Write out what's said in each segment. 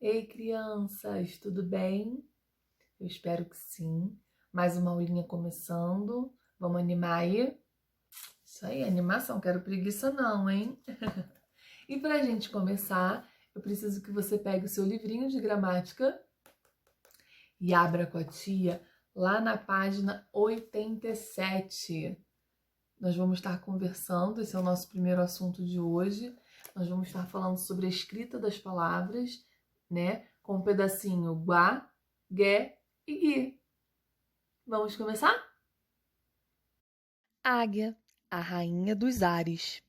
Ei, crianças, tudo bem? Eu espero que sim. Mais uma aulinha começando. Vamos animar aí? Isso aí, animação. Quero preguiça não, hein? E pra gente começar, eu preciso que você pegue o seu livrinho de gramática e abra com a tia lá na página 87. Nós vamos estar conversando, esse é o nosso primeiro assunto de hoje. Nós vamos estar falando sobre a escrita das palavras, né? Com um pedacinho guá, gué e gui. Vamos começar? Águia, a rainha dos ares.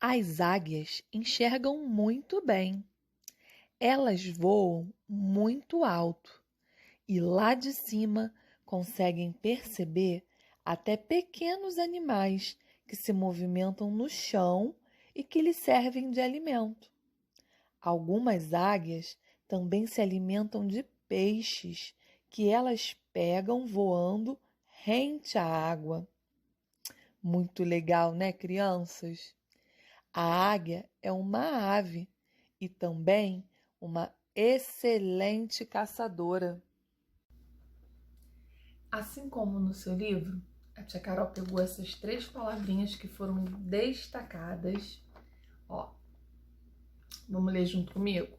As águias enxergam muito bem. Elas voam muito alto e lá de cima conseguem perceber até pequenos animais que se movimentam no chão e que lhes servem de alimento. Algumas águias também se alimentam de peixes que elas pegam voando rente à água. Muito legal, né, crianças? A águia é uma ave e também uma excelente caçadora. Assim como no seu livro, a tia Carol pegou essas 3 palavrinhas que foram destacadas. Ó, vamos ler junto comigo?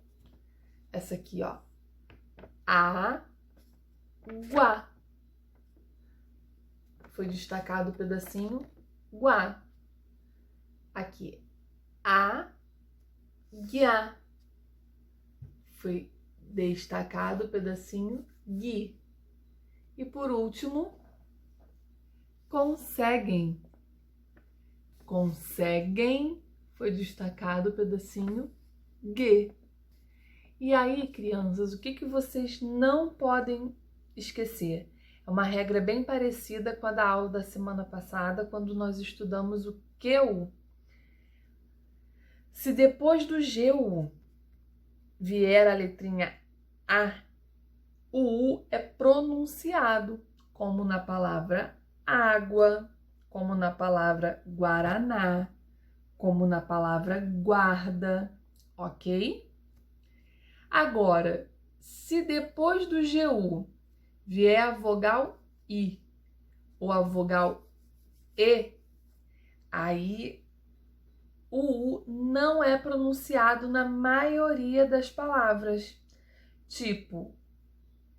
Essa aqui, ó. Água. Foi destacado o pedacinho guá. Aqui, águia. Foi destacado o pedacinho gui. E por último, conseguem. Conseguem. Foi destacado o pedacinho gue. E aí, crianças, o que vocês não podem esquecer? É uma regra bem parecida com a da aula da semana passada, quando nós estudamos o QU. Se depois do GU vier a letrinha A, o U é pronunciado, como na palavra água, como na palavra guaraná, como na palavra guarda, ok? Agora, se depois do GU vier a vogal I ou a vogal E, aí o U não é pronunciado na maioria das palavras, tipo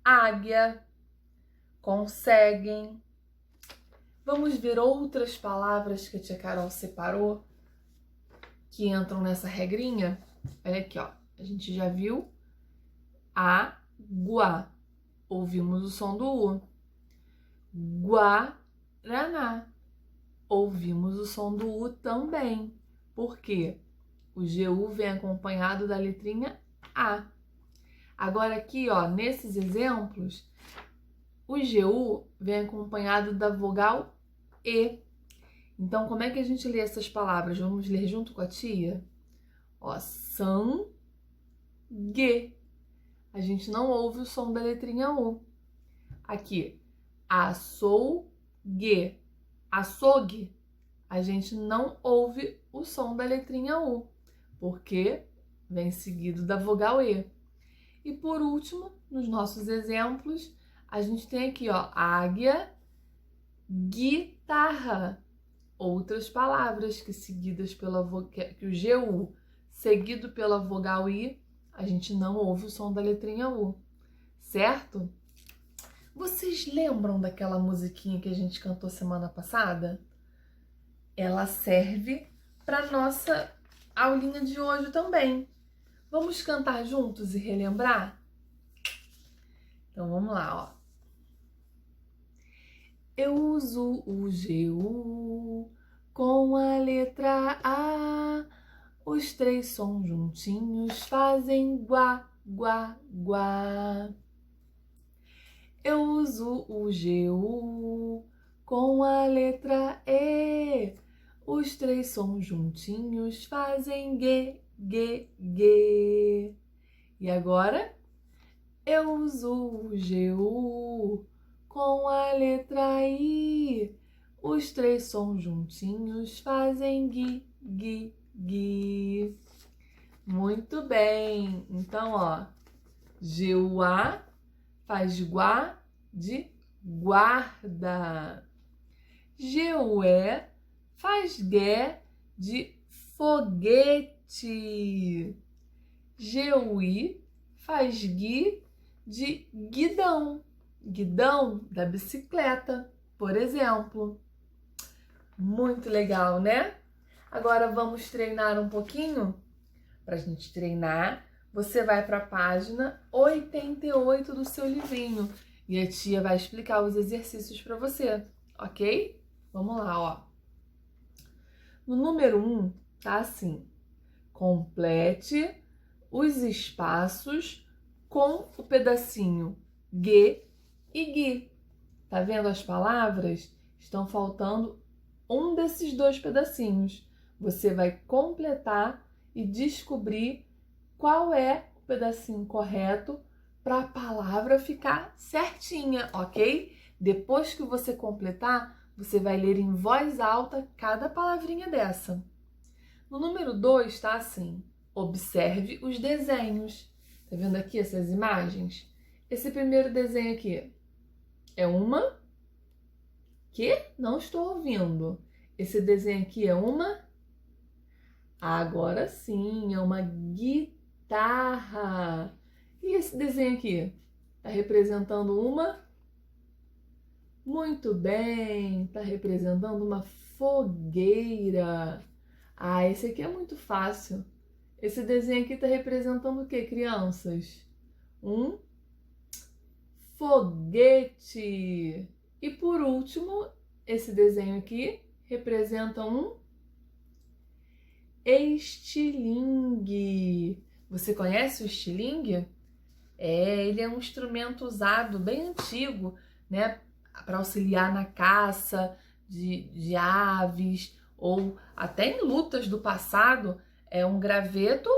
águia, conseguem. Vamos ver outras palavras que a tia Carol separou que entram nessa regrinha? Olha aqui, ó. A gente já viu água. Ouvimos o som do U. Guaraná. Ouvimos o som do U também. Por quê? O GU vem acompanhado da letrinha A. Agora aqui, ó, nesses exemplos, o GU vem acompanhado da vogal E. Então, como é que a gente lê essas palavras? Vamos ler junto com a tia? Ó, sangue. A gente não ouve o som da letrinha U. Aqui, açougue. Açougue. A gente não ouve o som da letrinha U, porque vem seguido da vogal E. E por último, nos nossos exemplos, a gente tem aqui, ó, águia, guitarra. Outras palavras que seguidas pela que o GU seguido pela vogal I, a gente não ouve o som da letrinha U, certo? Vocês lembram daquela musiquinha que a gente cantou semana passada? Ela serve para nossa aulinha de hoje também. Vamos cantar juntos e relembrar? Então vamos lá, ó. Eu uso o GU com a letra A. Os 3 sons juntinhos fazem guá, guá, guá. Eu uso o GU com a letra E. Os 3 sons juntinhos fazem gue, gue, gue. E agora? Eu uso o GU com a letra I. Os 3 sons juntinhos fazem gui, gui, gui. Muito bem. Então, ó, G-U-A faz guá de guarda. G-U-E faz gué de foguete. G-U-I faz gui de guidão. Guidão da bicicleta, por exemplo. Muito legal, né? Agora vamos treinar um pouquinho? Para a gente treinar, você vai para a página 88 do seu livrinho e a tia vai explicar os exercícios para você, ok? Vamos lá, ó. No número 1, tá assim. Complete os espaços com o pedacinho G e Gui. Tá vendo as palavras? Estão faltando um desses dois pedacinhos. Você vai completar e descobrir qual é o pedacinho correto para a palavra ficar certinha, ok? Depois que você completar, você vai ler em voz alta cada palavrinha dessa. No número 2 tá assim: observe os desenhos. Tá vendo aqui essas imagens? Esse primeiro desenho aqui é uma que não estou ouvindo. Esse desenho aqui é uma... Agora sim, é uma guitarra. E esse desenho aqui? Está representando uma... Muito bem, está representando uma fogueira. Ah, esse aqui é muito fácil. Esse desenho aqui está representando o que, crianças? Um foguete. E por último, esse desenho aqui representa um estilingue. Você conhece o estilingue? Ele é um instrumento usado bem antigo, né, para auxiliar na caça de aves ou até em lutas do passado. É um graveto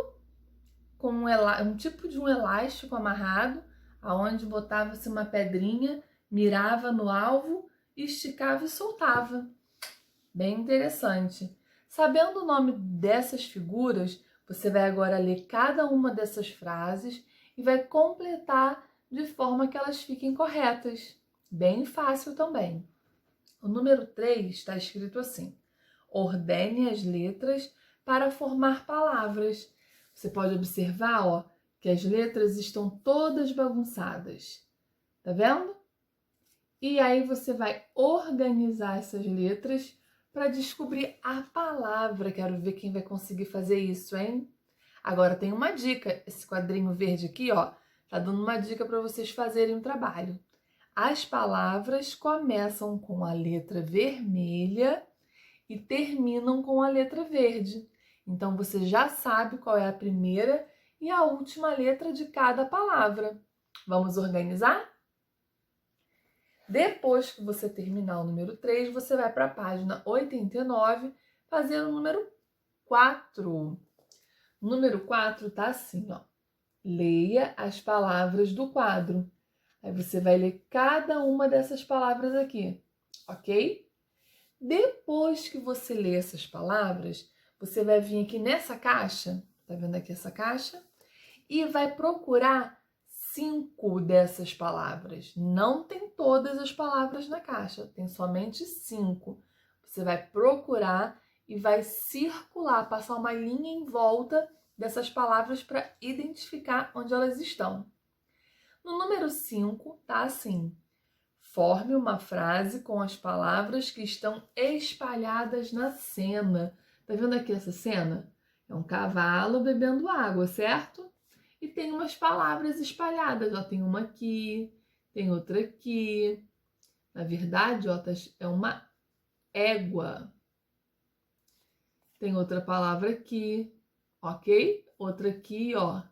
com um tipo de um elástico amarrado, aonde botava-se uma pedrinha, mirava no alvo, esticava e soltava. Bem interessante. Sabendo o nome dessas figuras, você vai agora ler cada uma dessas frases e vai completar de forma que elas fiquem corretas. Bem fácil também. O número 3 está escrito assim: ordene as letras para formar palavras. Você pode observar, ó, que as letras estão todas bagunçadas. Tá vendo? E aí você vai organizar essas letras para descobrir a palavra. Quero ver quem vai conseguir fazer isso, hein? Agora tem uma dica. Esse quadrinho verde aqui, ó, tá dando uma dica para vocês fazerem o trabalho. As palavras começam com a letra vermelha e terminam com a letra verde. Então você já sabe qual é a primeira e a última letra de cada palavra. Vamos organizar? Depois que você terminar o número 3, você vai para a página 89 fazer o número 4. O número 4 tá assim, ó. Leia as palavras do quadro. Aí você vai ler cada uma dessas palavras aqui, ok? Depois que você ler essas palavras, você vai vir aqui nessa caixa, tá vendo aqui essa caixa? E vai procurar 5 dessas palavras. Não tem todas as palavras na caixa, tem somente 5. Você vai procurar e vai circular, passar uma linha em volta dessas palavras para identificar onde elas estão. No número 5, tá assim: forme uma frase com as palavras que estão espalhadas na cena. Tá vendo aqui essa cena? É um cavalo bebendo água, certo? E tem umas palavras espalhadas, ó, tem uma aqui, tem outra aqui. Na verdade, ó, é uma égua. Tem outra palavra aqui, ok? Outra aqui, ó.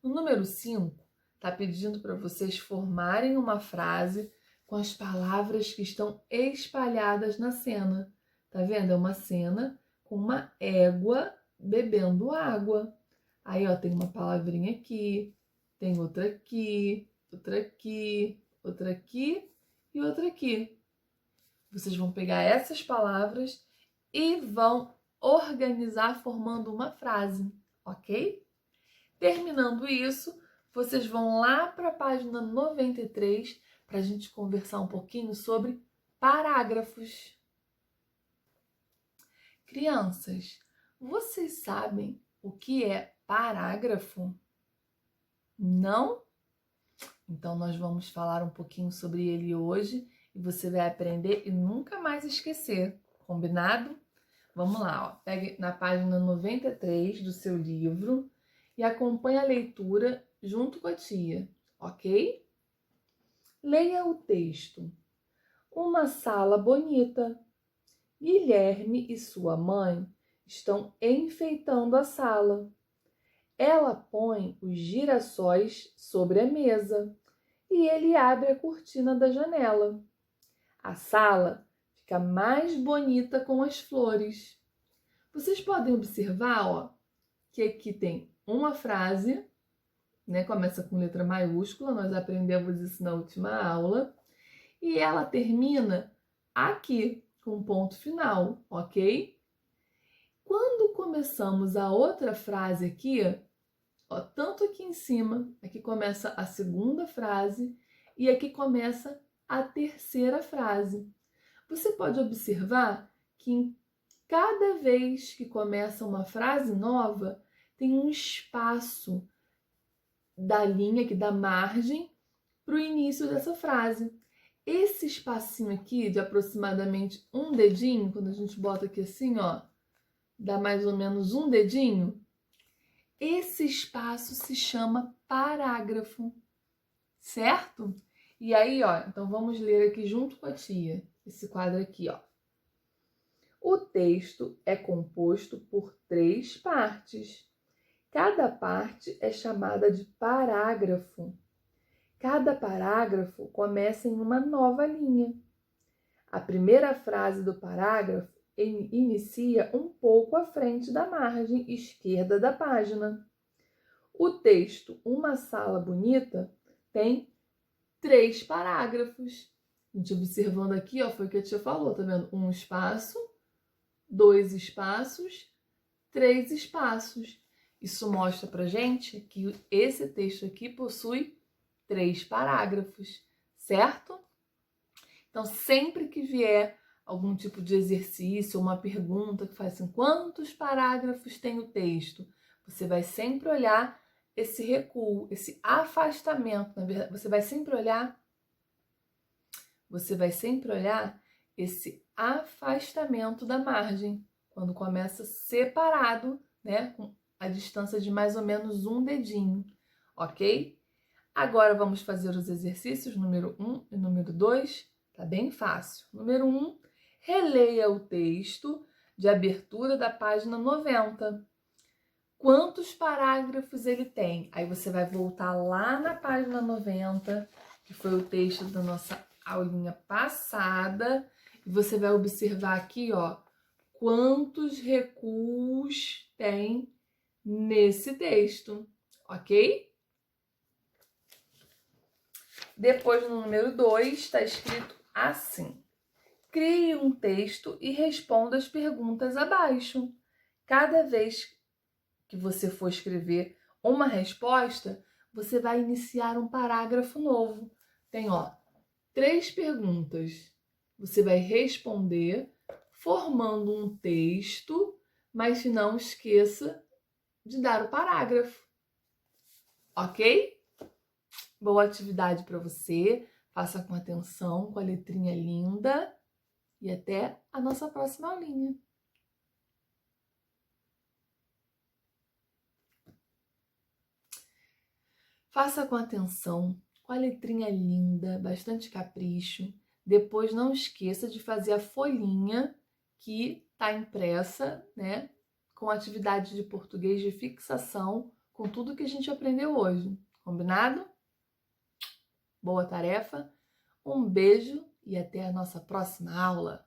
No número 5, tá pedindo para vocês formarem uma frase com as palavras que estão espalhadas na cena. Tá vendo? É uma cena com uma égua bebendo água. Aí, ó, tem uma palavrinha aqui, tem outra aqui, outra aqui, outra aqui e outra aqui. Vocês vão pegar essas palavras e vão organizar formando uma frase, ok? Terminando isso, vocês vão lá para a página 93 para a gente conversar um pouquinho sobre parágrafos. Crianças, vocês sabem o que é parágrafo? Não? Então nós vamos falar um pouquinho sobre ele hoje e você vai aprender e nunca mais esquecer, combinado? Vamos lá, ó. Pegue na página 93 do seu livro e acompanhe a leitura junto com a tia, ok? Leia o texto. Uma sala bonita. Guilherme e sua mãe estão enfeitando a sala. Ela põe os girassóis sobre a mesa e ele abre a cortina da janela. A sala fica mais bonita com as flores. Vocês podem observar, ó, que aqui tem uma frase, né? Começa com letra maiúscula, nós aprendemos isso na última aula, e ela termina aqui, com um ponto final, ok? Quando começamos a outra frase aqui, ó, tanto aqui em cima, aqui começa a segunda frase e aqui começa a terceira frase. Você pode observar que em cada vez que começa uma frase nova, tem um espaço da linha, aqui da margem, para o início dessa frase. Esse espacinho aqui, de aproximadamente um dedinho, quando a gente bota aqui assim, ó, dá mais ou menos um dedinho, esse espaço se chama parágrafo, certo? E aí, ó, então vamos ler aqui junto com a tia, esse quadro aqui, ó. O texto é composto por 3 partes. Cada parte é chamada de parágrafo. Cada parágrafo começa em uma nova linha. A primeira frase do parágrafo inicia um pouco à frente da margem esquerda da página. O texto Uma Sala Bonita tem 3 parágrafos. A gente observando aqui, ó, foi o que a tia falou, tá vendo? Um espaço, 2 espaços, 3 espaços. Isso mostra pra gente que esse texto aqui possui 3 parágrafos, certo? Então, sempre que vier algum tipo de exercício, uma pergunta que faz assim, quantos parágrafos tem o texto? Você vai sempre olhar esse recuo, esse afastamento, na verdade, você vai sempre olhar esse afastamento da margem, quando começa separado, né, com a distância de mais ou menos um dedinho, ok? Agora vamos fazer os exercícios número 1 e número 2, tá bem fácil. Número 1, releia o texto de abertura da página 90. Quantos parágrafos ele tem? Aí você vai voltar lá na página 90, que foi o texto da nossa aulinha passada, e você vai observar aqui, ó, quantos recuos tem nesse texto, ok? Depois, no número 2, está escrito assim. Crie um texto e responda as perguntas abaixo. Cada vez que você for escrever uma resposta, você vai iniciar um parágrafo novo. Tem, ó, 3 perguntas. Você vai responder formando um texto, mas não esqueça de dar o parágrafo. Ok? Boa atividade para você. Faça com atenção, com a letrinha linda. E até a nossa próxima aulinha. Faça com atenção, com a letrinha linda, bastante capricho. Depois não esqueça de fazer a folhinha que está impressa, né, com atividade de português de fixação, com tudo que a gente aprendeu hoje. Combinado? Boa tarefa, um beijo e até a nossa próxima aula!